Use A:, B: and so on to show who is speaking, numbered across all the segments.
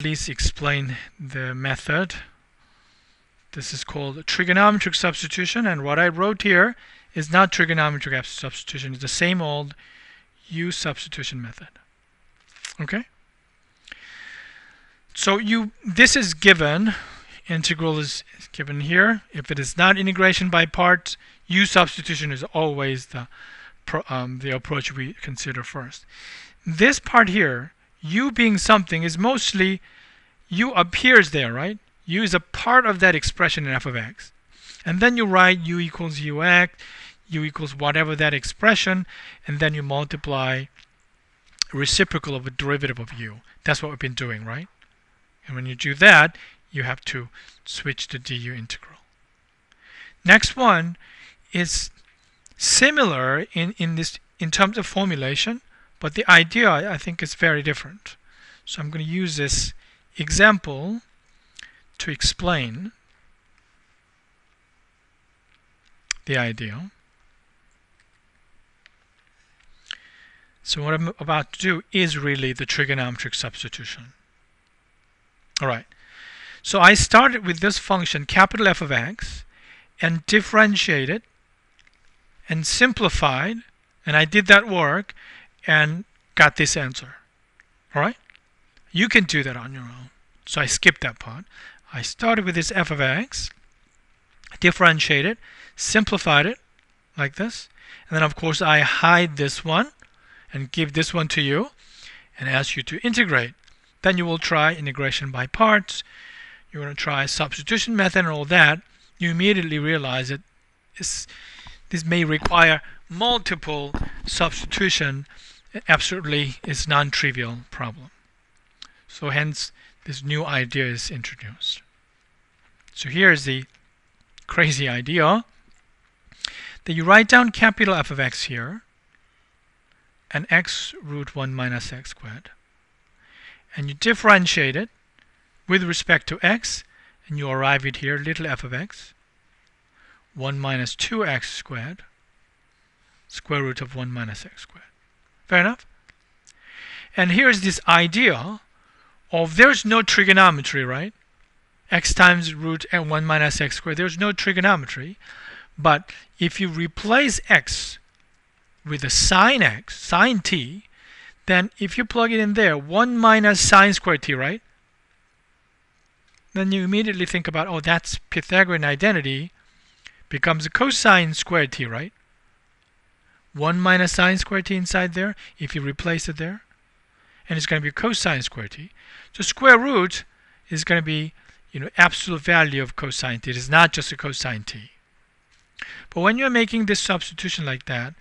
A: least explain the method. This is called trigonometric substitution, and what I wrote here is not trigonometric substitution. It's the same old U substitution method. Okay? So this is given. Integral is given here. If it is not integration by parts, U substitution is always the approach we consider first. This part here, U being something, is mostly U appears there, right? U is a part of that expression in f of x. And then you write U equals ux, U equals whatever that expression, and then you multiply reciprocal of a derivative of U. That's what we've been doing, right? And when you do that, you have to switch to du integral. Next one is similar in terms of formulation, but the idea I think is very different. So I'm going to use this example to explain the idea. So what I'm about to do is really the trigonometric substitution. Alright, so I started with this function, capital F of x, and differentiated and simplified, and I did that work and got this answer. Alright? You can do that on your own. So I skipped that part. I started with this f of x, differentiated, simplified it like this, and then of course I hide this one and give this one to you and ask you to integrate. Then you will try integration by parts. You're going to try substitution method and all that. You immediately realize that this may require multiple substitution. Absolutely is non-trivial problem. So hence this new idea is introduced. So here's the crazy idea that you write down capital F of x here and x root 1 minus x squared, and you differentiate it with respect to x, and you arrive at here little f of x 1 minus 2x squared square root of 1 minus x squared. Fair enough? And here's this idea of there's no trigonometry, right? X times root and 1 minus x squared. There's no trigonometry. But if you replace x with a sine x, sine t, then if you plug it in there, 1 minus sine squared t, right? Then you immediately think about, oh, that's Pythagorean identity, becomes a cosine squared t, right? 1 minus sine squared t inside there, if you replace it there, and it's going to be cosine squared t. So square root is going to be, absolute value of cosine t. It is not just a cosine t. But when you're making this substitution like that,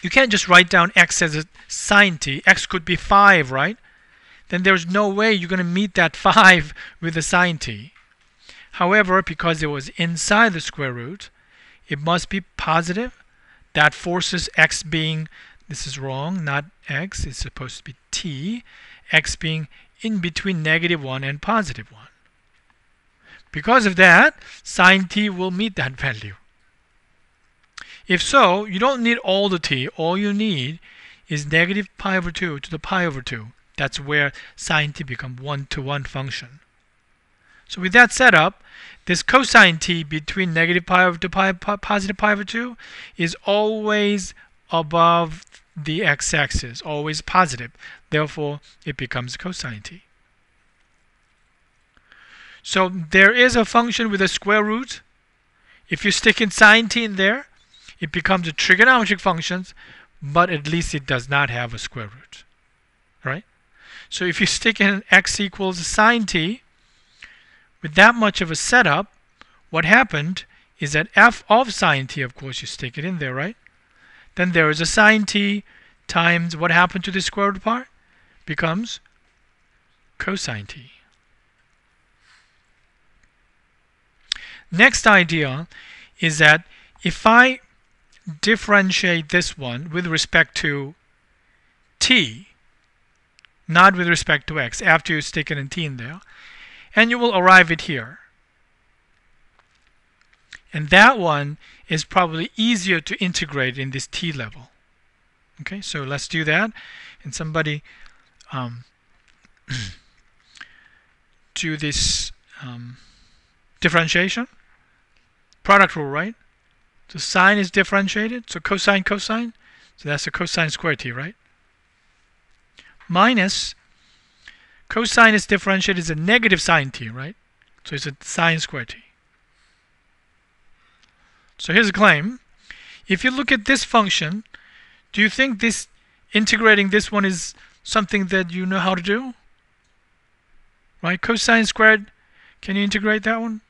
A: you can't just write down x as a sine t. X could be 5, right? Then there's no way you're going to meet that 5 with a sine t. However, because it was inside the square root, it must be positive. That forces x being, this is wrong, not x, it's supposed to be t, x being in between -1 and +1. Because of that, sine t will meet that value. If so, you don't need all the t. All you need is -pi/2 to the pi/2. That's where sine t becomes 1-to-1 function. So with that setup, this cosine t between -pi/2 to +pi/2 is always above the x-axis, always positive. Therefore, it becomes cosine t. So there is a function with a square root. If you stick in sine t in there, it becomes a trigonometric function, but at least it does not have a square root. Right? So if you stick in x equals sine t, with that much of a setup, what happened is that f of sine t, of course, you stick it in there, right? Then there is a sine t times what happened to the square root part? Becomes cosine t. Next idea is that if I differentiate this one with respect to t, not with respect to x, after you stick it in t in there, and you will arrive at here. And that one is probably easier to integrate in this t level. Okay, so let's do that. And somebody do this differentiation. Product rule, right? So sine is differentiated, so cosine, cosine. So that's a cosine squared t, right? Minus cosine is differentiated as a negative sine t, right? So it's a sine squared t. So here's a claim. If you look at this function, do you think this integrating this one is something that you know how to do? Right? Cosine squared, can you integrate that one?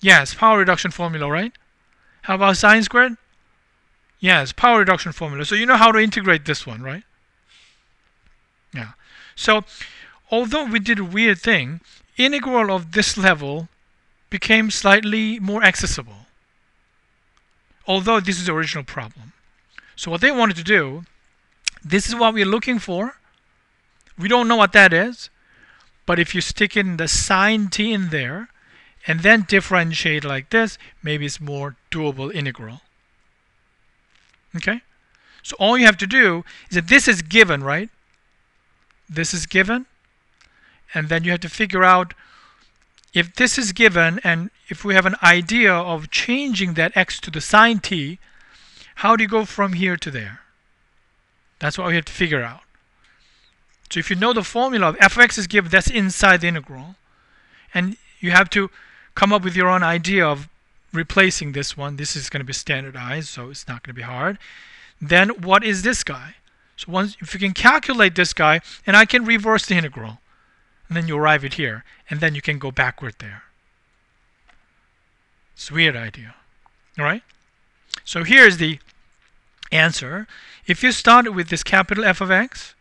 A: Yes, power reduction formula, right? How about sine squared? Yes, power reduction formula. So you know how to integrate this one, right? Yeah. So although we did a weird thing, integral of this level became slightly more accessible. Although this is the original problem. So what they wanted to do, this is what we're looking for. We don't know what that is. But if you stick in the sine t in there and then differentiate like this, maybe it's more doable integral. Okay? So all you have to do is that this is given, right? This is given. And then you have to figure out if this is given and if we have an idea of changing that x to the sine t, how do you go from here to there? That's what we have to figure out. So if you know the formula of f of x is given, that's inside the integral. And you have to come up with your own idea of replacing this one. This is going to be standardized, so it's not going to be hard. Then what is this guy? So once, if you can calculate this guy, and I can reverse the integral, and then you arrive at here, and then you can go backward there. It's a weird idea. All right? So here's the answer. If you started with this capital F of x,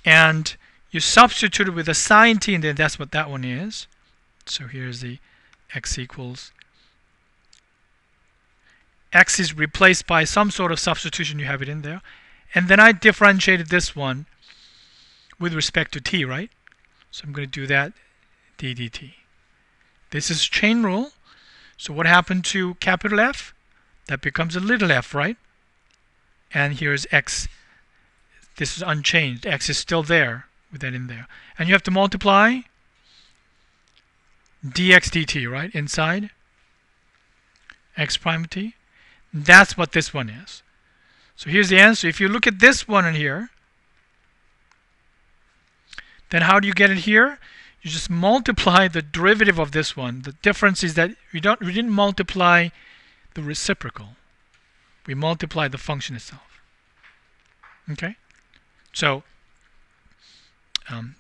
A: and you substitute it with a sine t, and then that's what that one is. So here's the x equals. X is replaced by some sort of substitution, you have it in there. And then I differentiated this one with respect to t, right? So I'm going to do that, d dt. This is chain rule. So what happened to capital F? That becomes a little f, right? And here's x. This is unchanged. X is still there with that in there. And you have to multiply dx dt, right? Inside x prime t. That's what this one is. So here's the answer. If you look at this one in here, then how do you get it here? You just multiply the derivative of this one. The difference is that we didn't multiply the reciprocal. We multiply the function itself. Okay? So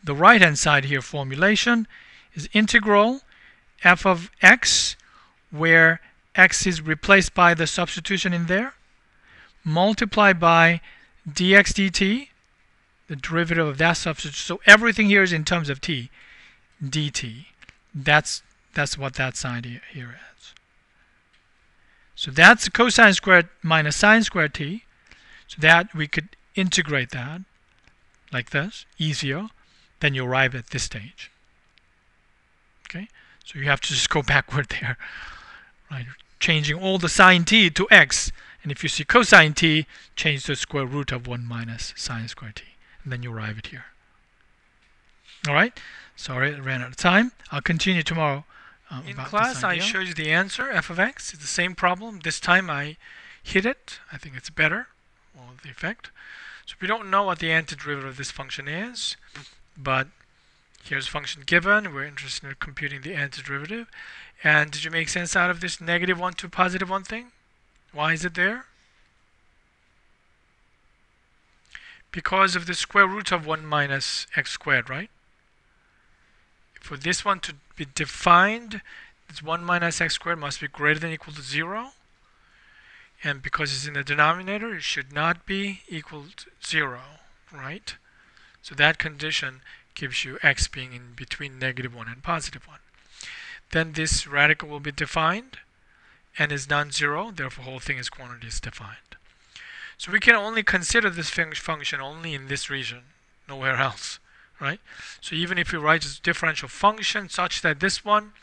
A: the right hand side here formulation is integral f of x, where x is replaced by the substitution in there, multiplied by dx dt, the derivative of that substitution. So everything here is in terms of t, dt. That's what that side here is. So that's cosine squared minus sine squared t. So that we could integrate that like this, easier. Then you arrive at this stage. Okay? So you have to just go backward there. Right? Changing all the sine t to x. And if you see cosine t, change the square root of 1 minus sine squared t. And then you arrive at here. Alright? Sorry, I ran out of time. I'll continue tomorrow. In class, I showed you the answer, f of x. It's the same problem. This time I hit it. I think it's better, or the effect. So we don't know what the antiderivative of this function is, but here's a function given. We're interested in computing the antiderivative. And did you make sense out of this -1 to +1 thing? Why is it there? Because of the square root of 1 minus x squared, right? For this one to be defined, this 1 minus x squared must be greater than or equal to 0. And because it's in the denominator, it should not be equal to 0, right? So that condition gives you x being in between -1 and +1. Then this radical will be defined and is non-zero, therefore whole thing is quantity is defined. So we can only consider this function only in this region, nowhere else, right? So even if we write this differential function such that this one,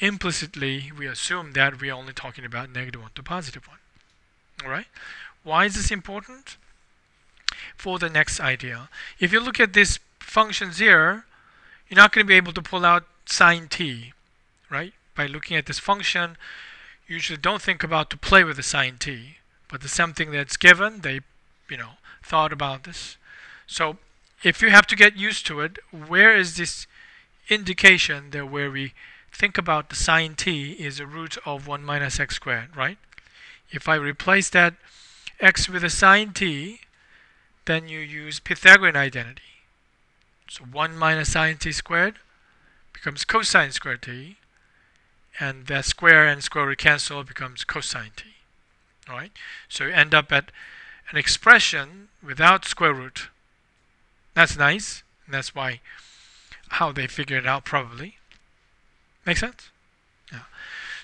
A: implicitly we assume that we're only talking about -1 to +1. All right? Why is this important? For the next idea. If you look at these functions here, you're not going to be able to pull out sine t, right? By looking at this function, you usually don't think about to play with the sine t, but it's something that's given. They, thought about this. So if you have to get used to it, where is this indication that where we think about the sine t is a root of 1 minus x squared, right? If I replace that x with a sine t, then you use Pythagorean identity. So 1 minus sine t squared becomes cosine squared t, and that square and square root cancel, it becomes cosine t. All right? So you end up at an expression without square root. That's nice, and that's how they figured it out, probably. Make sense? Yeah.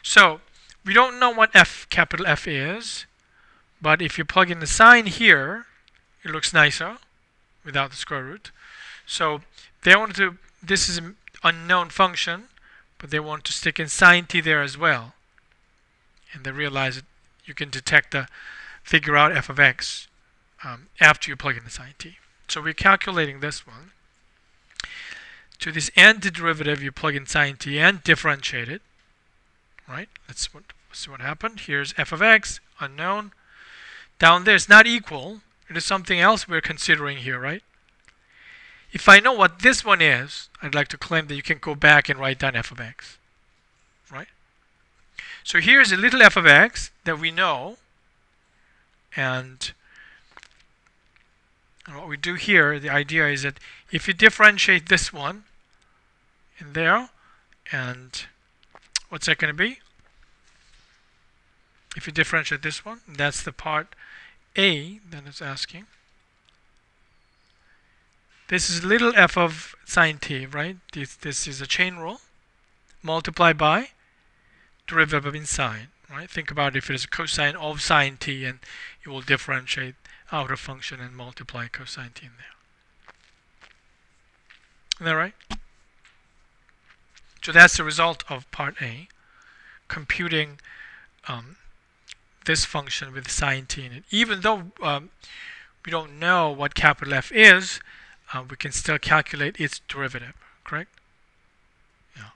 A: So we don't know what capital F is, but if you plug in the sign here, it looks nicer without the square root. So they wanted to, this is an unknown function, but they want to stick in sine t there as well. And they realize that you can figure out f of x after you plug in the sine t. So we're calculating this one. To this antiderivative, you plug in sine t and differentiate it. Right? Let's see what happened. Here's f of x, unknown. Down there, it's not equal. It is something else we're considering here, right? If I know what this one is, I'd like to claim that you can go back and write down f of x. Right? So here's a little f of x that we know. And what we do here, the idea is that if you differentiate this one in there, and what's that going to be? If you differentiate this one, that's the part A that it's asking. This is little f of sine t, right? This is a chain rule. Multiply by derivative in sine, right? Think about if it is a cosine of sine t, and you will differentiate out a function and multiply cosine t in there. Is that right? So that's the result of part A, computing this function with sine t in it. Even though we don't know what capital F is, we can still calculate its derivative, correct? Yeah.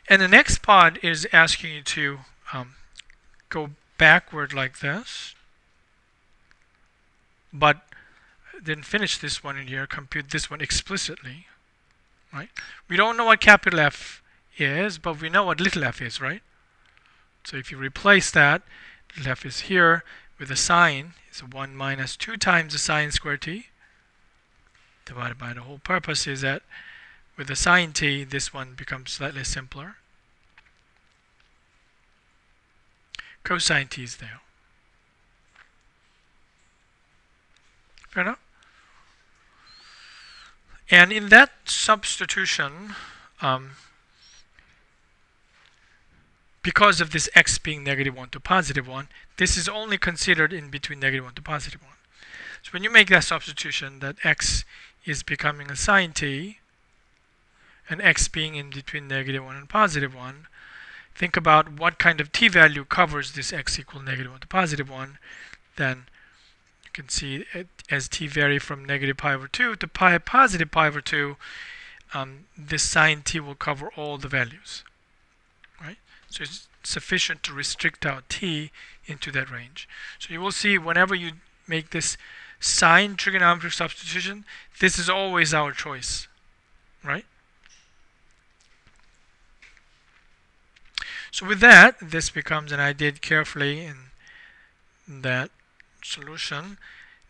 A: And the next part is asking you to go backward like this, but then finish this one in here, compute this one explicitly, right? We don't know what capital F is, but we know what little f is, right? So if you replace that, little f is here with a sine, it's 1 minus 2 times the sine squared t, divided by the whole purpose is that with the sine t, this one becomes slightly simpler. Cosine t is there. Fair enough? And in that substitution, because of this x being -1 to +1, this is only considered in between -1 to +1. So when you make that substitution, that x is becoming a sine t, and x being in between -1 and +1, think about what kind of t value covers this x equal -1 to +1. Then you can see it, as t vary from -π/2 to +π/2, this sine t will cover all the values, right? So it's sufficient to restrict out t into that range. So you will see whenever you make this sine trigonometric substitution, this is always our choice, right? So with that, this becomes, and I did carefully in that solution,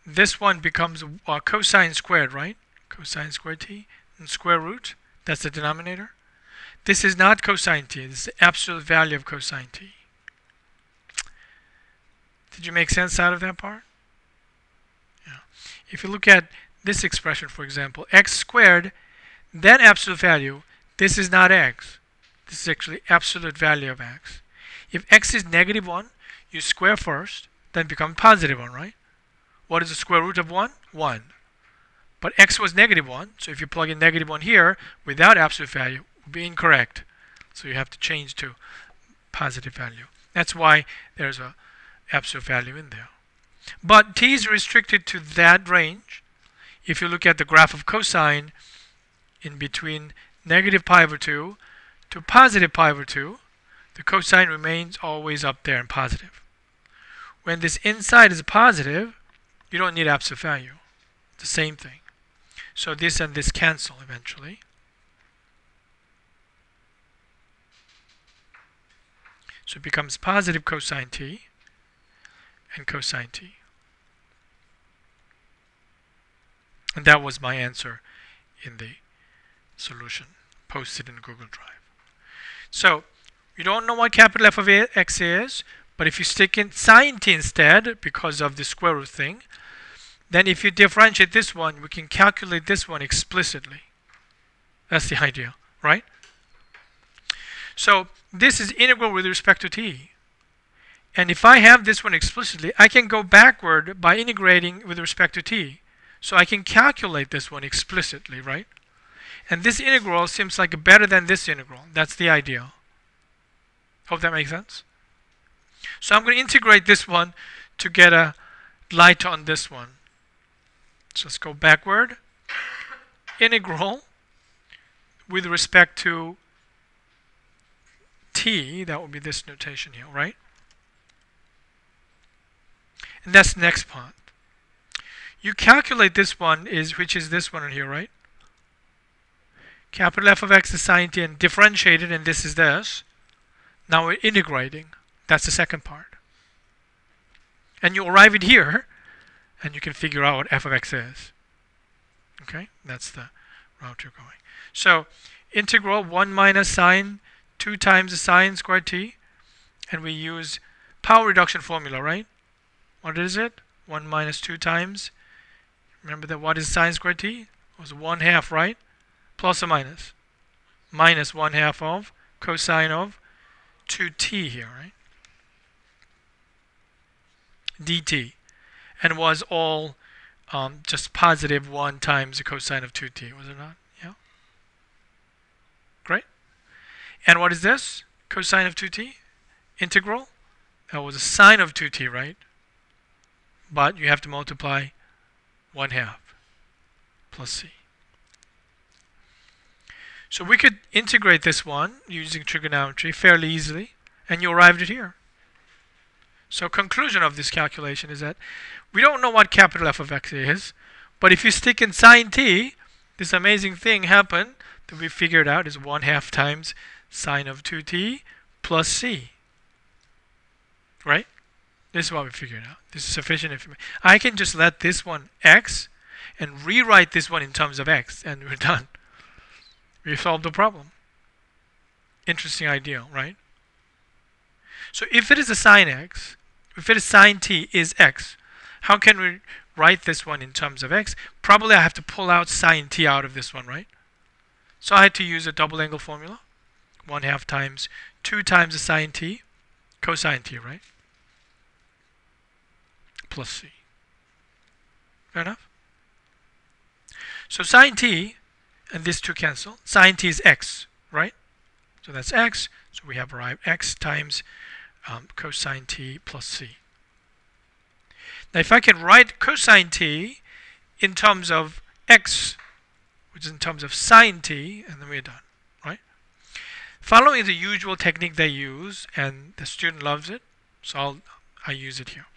A: this one becomes cosine squared, right? Cosine squared t, and square root, that's the denominator. This is not cosine t, this is the absolute value of cosine t. Did you make sense out of that part? Yeah. If you look at this expression, for example, x squared, then absolute value, this is not x. This is actually absolute value of x. If x is -1, you square first, then become +1, right? What is the square root of 1? 1. But x was -1, so if you plug in -1 here, without absolute value, it would be incorrect. So you have to change to positive value. That's why there's a absolute value in there. But t is restricted to that range. If you look at the graph of cosine, in between negative pi over 2 to positive pi over 2, the cosine remains always up there and positive. When this inside is positive, you don't need absolute value. It's the same thing. So this and this cancel eventually. So it becomes positive cosine t and cosine t. And that was my answer in the solution posted in Google Drive. So you don't know what capital F of x is, but if you stick in sine t instead because of the square root thing, then if you differentiate this one, we can calculate this one explicitly. That's the idea, right? So this is integral with respect to t. And if I have this one explicitly, I can go backward by integrating with respect to t. So I can calculate this one explicitly, right? And this integral seems like better than this integral. That's the idea. Hope that makes sense. So I'm going to integrate this one to get a light on this one. So let's go backward. Integral with respect to t, that would be this notation here, right? And that's the next part. You calculate this one, which is this one here, right? Capital F of x is sine t and differentiated, and this is this. Now we're integrating. That's the second part. And you arrive at here, and you can figure out what f of x is. Okay? That's the route you're going. So, integral 1 minus sine 2 times the sine squared t. And we use power reduction formula, right? What is it? 1 minus 2 times. Remember that what is sine squared t? It was 1/2, right? Plus or minus? Minus 1/2 of cosine of 2t here, right? dt. And was all just positive 1 times the cosine of 2t, was it not? Yeah. Great. And what is this? Cosine of 2t? Integral? That was a sine of 2t, right? But you have to multiply 1/2 plus c. So we could integrate this one using trigonometry fairly easily, and you arrived at here. So conclusion of this calculation is that we don't know what capital F of x is, but if you stick in sine t, this amazing thing happened that we figured out is 1/2 times sine of 2t plus c. Right? This is what we figured out. This is sufficient information. I can just let this one x and rewrite this one in terms of x, and we're done. We've solved the problem. Interesting idea, right? So if it is a sine x, if it is sine t is x, how can we write this one in terms of x? Probably I have to pull out sine t out of this one, right? So I had to use a double angle formula. 1/2 times 2 times the sine t, cosine t, right? Plus c. Fair enough? So sine t, and these two cancel. Sine t is x, right? So that's x. So we have arrived x times cosine t plus c. Now if I can write cosine t in terms of x, which is in terms of sine t, and then we're done, right? Following the usual technique they use, and the student loves it, so I use it here.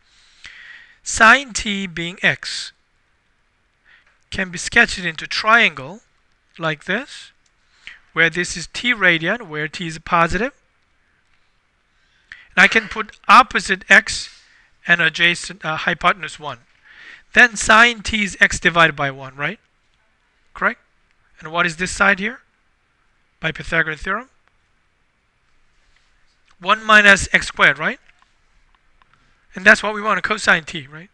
A: Sine t being x can be sketched into triangle like this, where this is t radian, where t is positive. And I can put opposite x and adjacent hypotenuse 1. Then sine t is x divided by 1, right? Correct? And what is this side here? By Pythagorean theorem? 1 minus x squared, right? And that's what we want, a cosine t, right?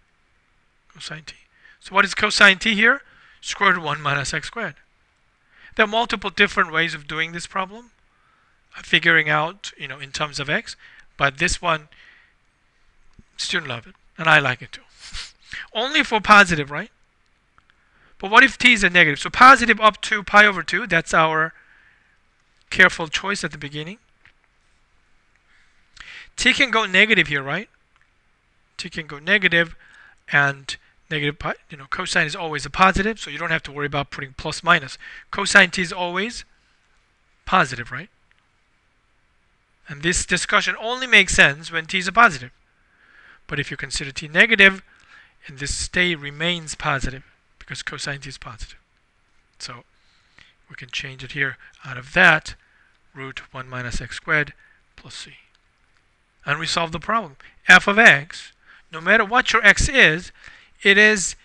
A: Cosine t. So what is cosine t here? Square root 1 minus x squared. There are multiple different ways of doing this problem, figuring out, in terms of x. But this one, students love it, and I like it too. Only for positive, right? But what if t is a negative? So positive up to pi over 2, that's our careful choice at the beginning. T can go negative here, right? T can go negative, and Negative, cosine is always a positive, so you don't have to worry about putting plus minus. Cosine t is always positive, right? And this discussion only makes sense when t is a positive. But if you consider t negative, and this state remains positive because cosine t is positive. So we can change it here out of that, root 1 minus x squared plus c. And we solve the problem. F of x, no matter what your x is, it is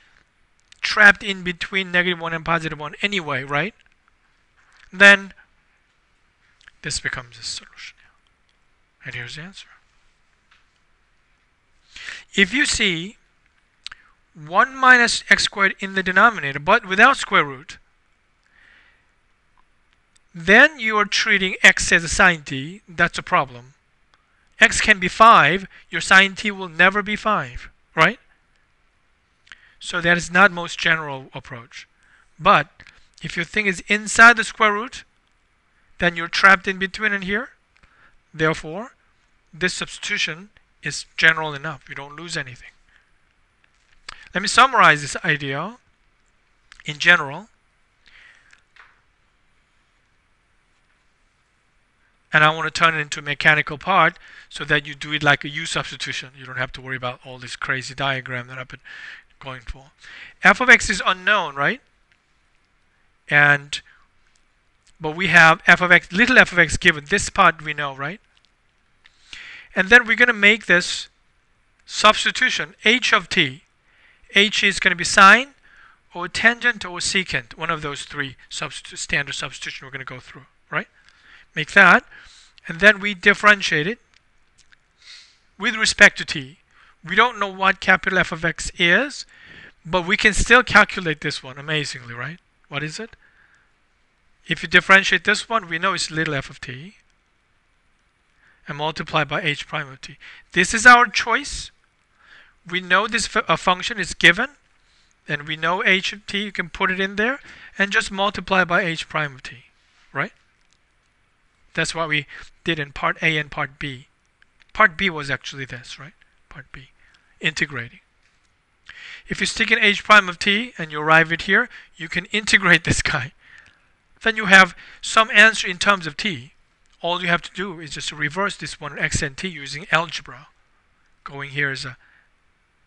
A: trapped in between -1 and +1 anyway, right? Then this becomes a solution. And here's the answer. If you see 1 minus x squared in the denominator, but without square root, then you are treating x as a sine t. That's a problem. X can be 5. Your sine t will never be 5, right? So that is not most general approach. But if your thing is inside the square root, then you're trapped in between and here. Therefore, this substitution is general enough. You don't lose anything. Let me summarize this idea in general. And I want to turn it into a mechanical part so that you do it like a U substitution. You don't have to worry about all this crazy diagram that I've been going for. F of x is unknown, right? But we have f of x, little f of x given. This part we know, right? And then we're going to make this substitution, h of t. H is going to be sine or tangent or secant. One of those three standard substitution we're going to go through, right? Make that. And then we differentiate it with respect to t. We don't know what capital F of x is, but we can still calculate this one amazingly, right? What is it? If you differentiate this one, we know it's little f of t and multiply by h prime of t. This is our choice. We know this function is given, and we know h of t. You can put it in there and just multiply by h prime of t, right? That's what we did in part A and part B. Part B was actually this, right? Part B, integrating. If you stick in h prime of t and you arrive it here, you can integrate this guy. Then you have some answer in terms of t. All you have to do is just reverse this one, x and t, using algebra. Going here is a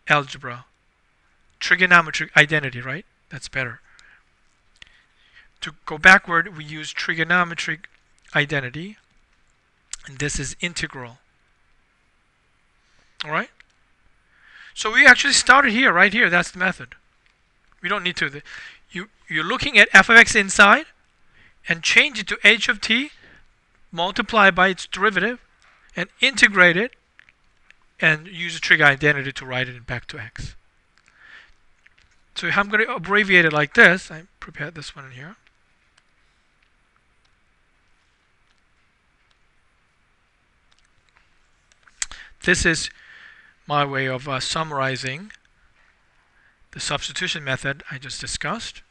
A: algebra. Trigonometric identity, right? That's better. To go backward, we use trigonometric identity. And this is integral. Alright? So we actually started here, right here. That's the method. We don't need to. You're looking at f of x inside and change it to h of t, multiply by its derivative, and integrate it, and use a trig identity to write it back to x. So I'm going to abbreviate it like this. I prepared this one in here. This is my way of summarizing the substitution method I just discussed.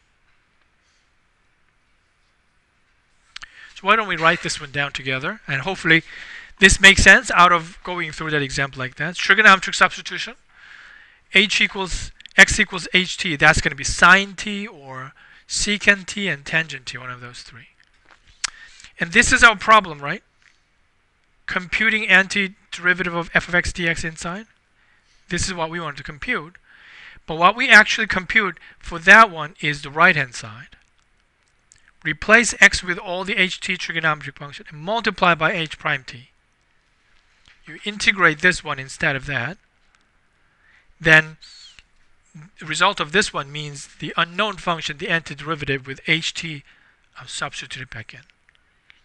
A: So why don't we write this one down together, and hopefully this makes sense out of going through that example like that. Trigonometric substitution. X equals ht. That's going to be sine t or secant t and tangent t, one of those three. And this is our problem, right? Computing antiderivative of f of x dx inside. This is what we want to compute. But what we actually compute for that one is the right-hand side. Replace x with all the ht trigonometric function and multiply by h prime t. You integrate this one instead of that. Then the result of this one means the unknown function, the antiderivative with ht substituted back in.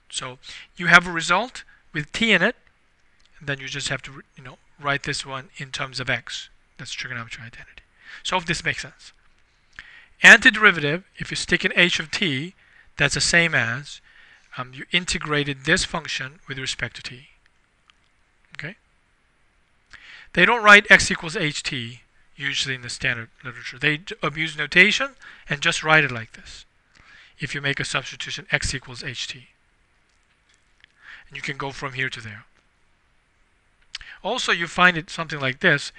A: So you have a result with t in it, and then you just have to write this one in terms of x. That's trigonometric identity. So if this makes sense. Antiderivative, if you stick in h of t, that's the same as you integrated this function with respect to t. Okay? They don't write x equals ht usually in the standard literature. They abuse notation and just write it like this. If you make a substitution, x equals ht. And you can go from here to there. Also, you find it something like this.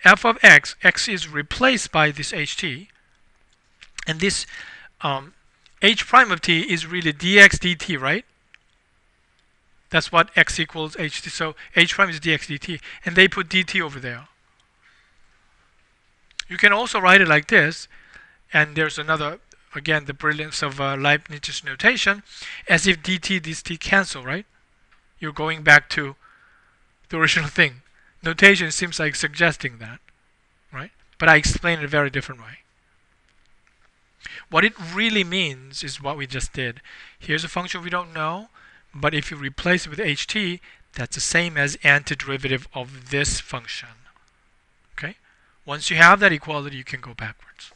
A: f of x, x is replaced by this ht, and this h prime of t is really dx dt, right? That's what x equals ht. So h prime is dx dt, and they put dt over there. You can also write it like this, and there's another, again, the brilliance of Leibniz's notation, as if dt, dt cancel, right? You're going back to the original thing. Notation seems like suggesting that, right? But I explain it a very different way. What it really means is what we just did. Here's a function we don't know, but if you replace it with ht, that's the same as antiderivative of this function. Okay? Once you have that equality, you can go backwards.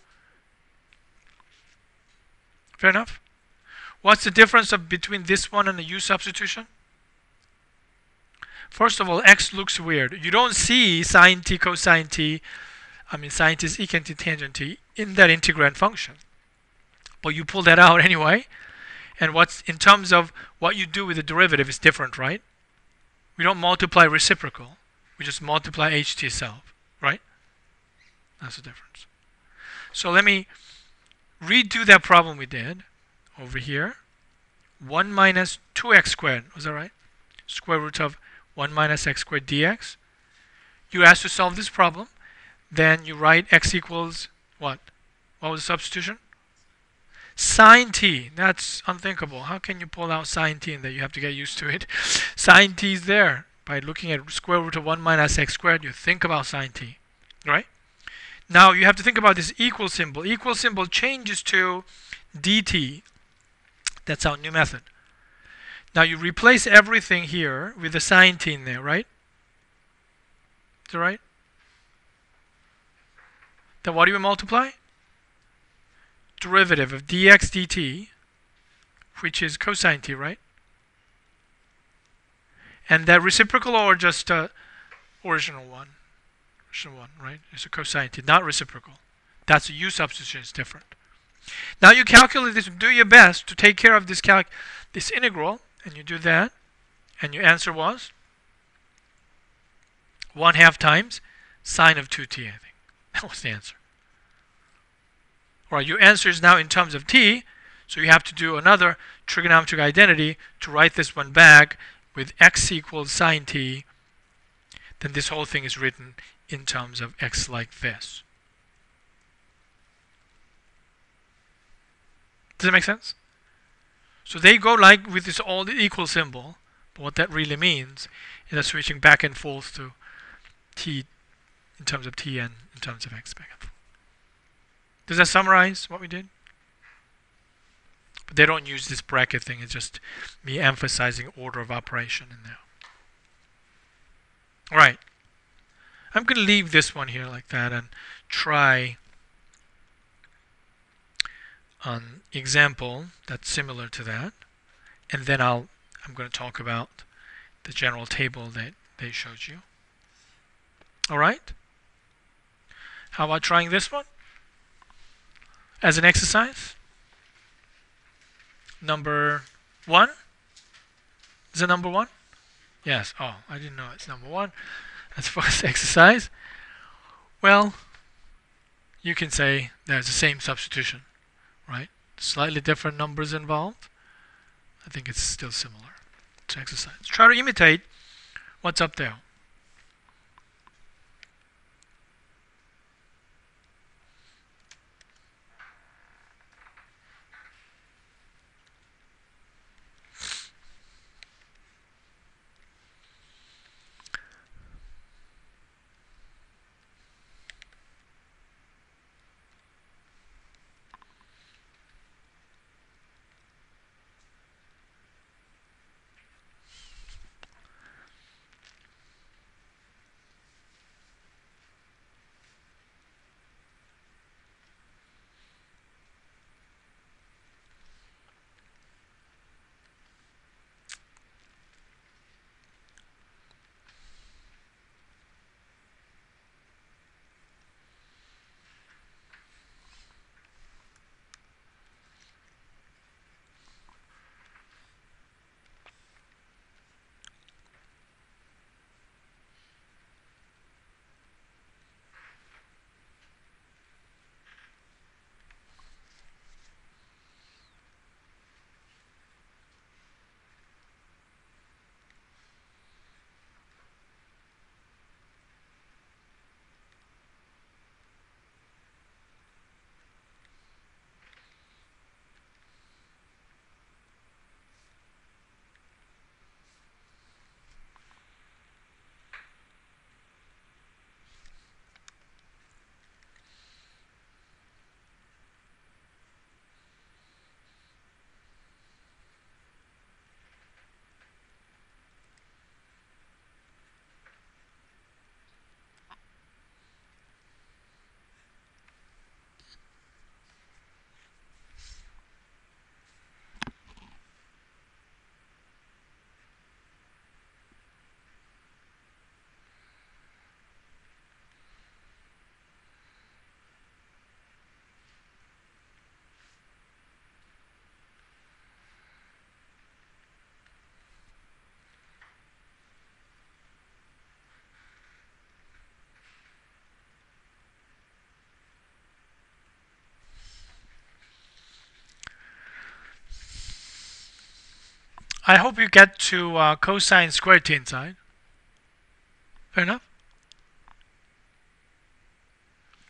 A: Fair enough? What's the difference between this one and the u substitution? First of all, x looks weird. You don't see sine t, cosine t, sine t is secant t, tangent t in that integrand function. But you pull that out anyway. And what's in terms of what you do with the derivative is different, right? We don't multiply reciprocal. We just multiply ht itself, right? That's the difference. So let me redo that problem we did over here. 1 minus 2x squared, was that right? Square root of 1 minus x squared dx. You're asked to solve this problem. Then you write x equals what? What was the substitution? Sine t. That's unthinkable. How can you pull out sine t in there? You have to get used to it. Sine t is there. By looking at square root of 1 minus x squared, you think about sine t. Right? Now you have to think about this equal symbol. Equal symbol changes to dt. That's our new method. Now you replace everything here with the sine t in there, right? Is that right? Then what do you multiply? Derivative of dx dt, which is cosine t, right? And that reciprocal or just original one? Original one, right? It's a cosine t, not reciprocal. That's a u substitution, it's different. Now you calculate this, do your best to take care of this integral, and you do that, and your answer was 1/2 times sine of 2t, I think. That was the answer. Alright, your answer is now in terms of t, so you have to do another trigonometric identity to write this one back with x equals sine t. Then this whole thing is written in terms of x like this. Does that make sense? So they go like with this all the equal symbol, but what that really means is that switching back and forth to t in terms of t and in terms of x back and forth. Does that summarize what we did? But they don't use this bracket thing, it's just me emphasizing order of operation in there. Alright. I'm going to leave this one here like that and try an example that's similar to that, and then I'm going to talk about the general table that they showed you. Alright? How about trying this one as an exercise? Number 1? Is it number 1? Yes. Oh, I didn't know it's number 1. That's the first exercise. Well, you can say there's the same substitution, right? Slightly different numbers involved. I think it's still similar to exercise. Try to imitate what's up there. I hope you get to cosine squared t inside. Fair enough?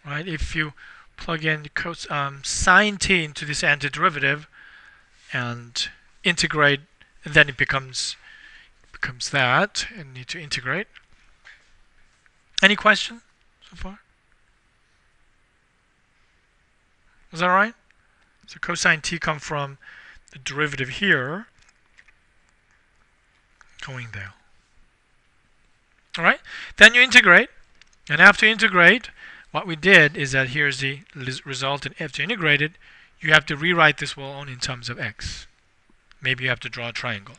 A: Right? If you plug in sine t into this antiderivative and integrate, and then it becomes that, and need to integrate. Any question so far? Is that right? So cosine t comes from the derivative here going there. All right? Then you integrate, and after you integrate, what we did is that here's the result, and after you integrate it, you have to rewrite this well only in terms of x. Maybe you have to draw a triangle.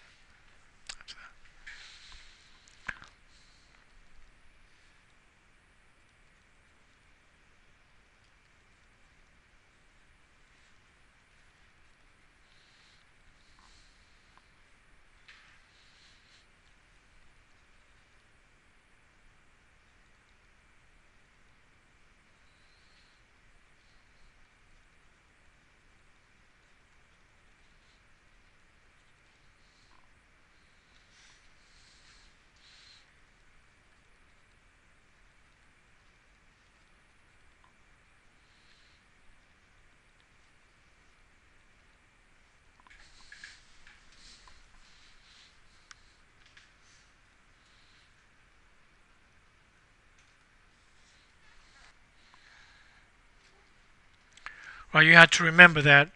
A: Well, you have to remember that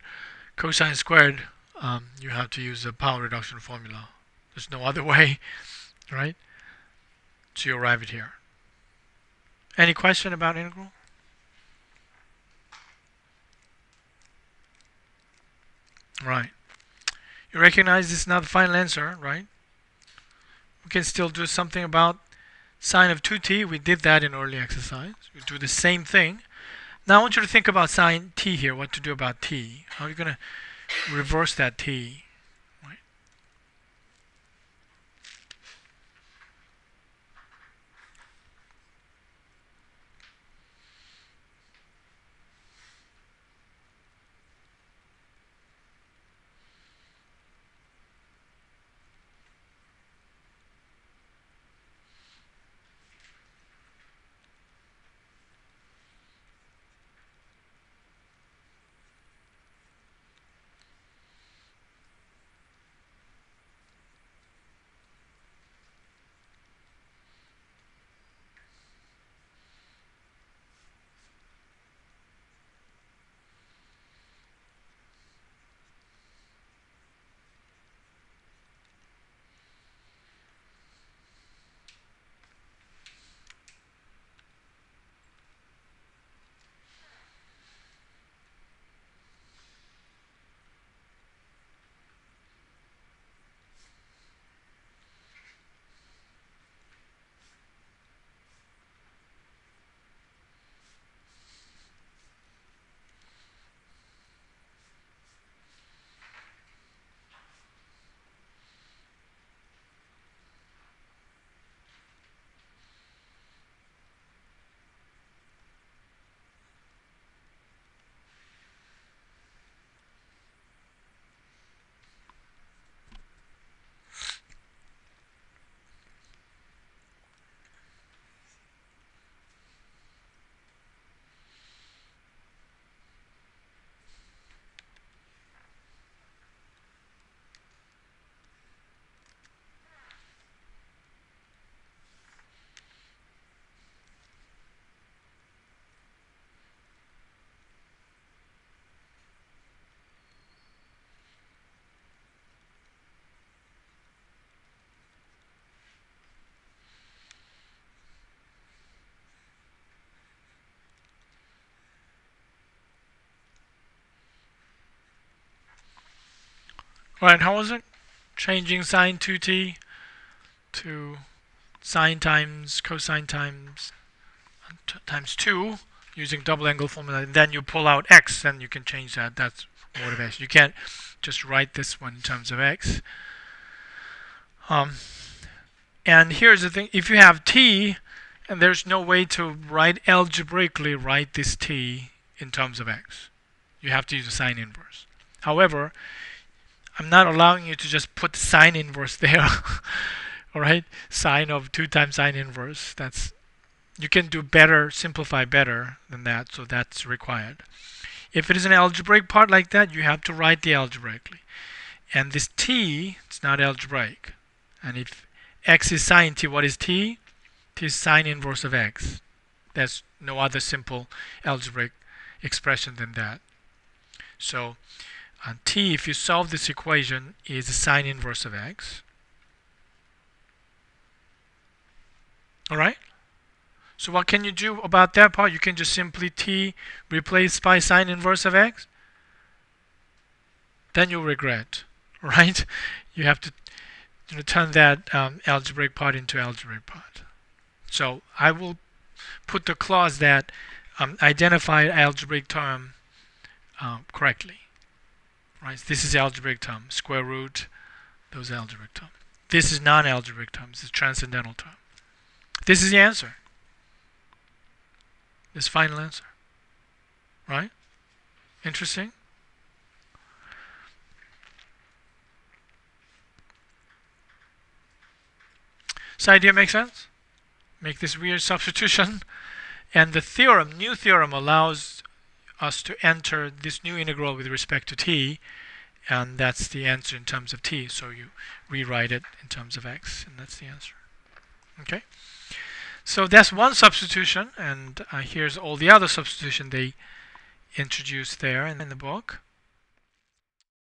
A: cosine squared, you have to use the power reduction formula. There's no other way, right, to arrive at here. Any question about integral? Right. You recognize this is not the final answer, right? We can still do something about sine of 2t. We did that in early exercise. We do the same thing. Now I want you to think about sine t here, what to do about t. How are you going to reverse that t? Right? Right, how was it? Changing sine 2t to sine times cosine times 2 using double angle formula, and then you pull out x, and you can change that. That's motivation. You can't just write this one in terms of x. And here's the thing: if you have t, and there's no way to algebraically write this t in terms of x, you have to use a sine inverse. However, I'm not allowing you to just put the sine inverse there. All right, sine of 2 times sine inverse. You can do better, simplify better than that, so that's required. If it is an algebraic part like that, you have to write the algebraically. And this t, it's not algebraic. And if x is sine t, what is t? T is sine inverse of x. There's no other simple algebraic expression than that. So t, if you solve this equation, is the sine inverse of x. Alright? So what can you do about that part? You can just simply t replace by sine inverse of x. Then you'll regret, right? You have to turn that algebraic part into algebraic part. So I will put the clause that identify algebraic term correctly. Right? This is algebraic term, square root, those algebraic term. This is non-algebraic term, this is transcendental term. This is the answer. This final answer. Right? Interesting? This idea makes sense? Make this weird substitution. And the theorem, new theorem, allows us to enter this new integral with respect to t, and that's the answer in terms of t. So you rewrite it in terms of x, and that's the answer. Okay? So that's one substitution, and here's all the other substitution they introduced there in the book.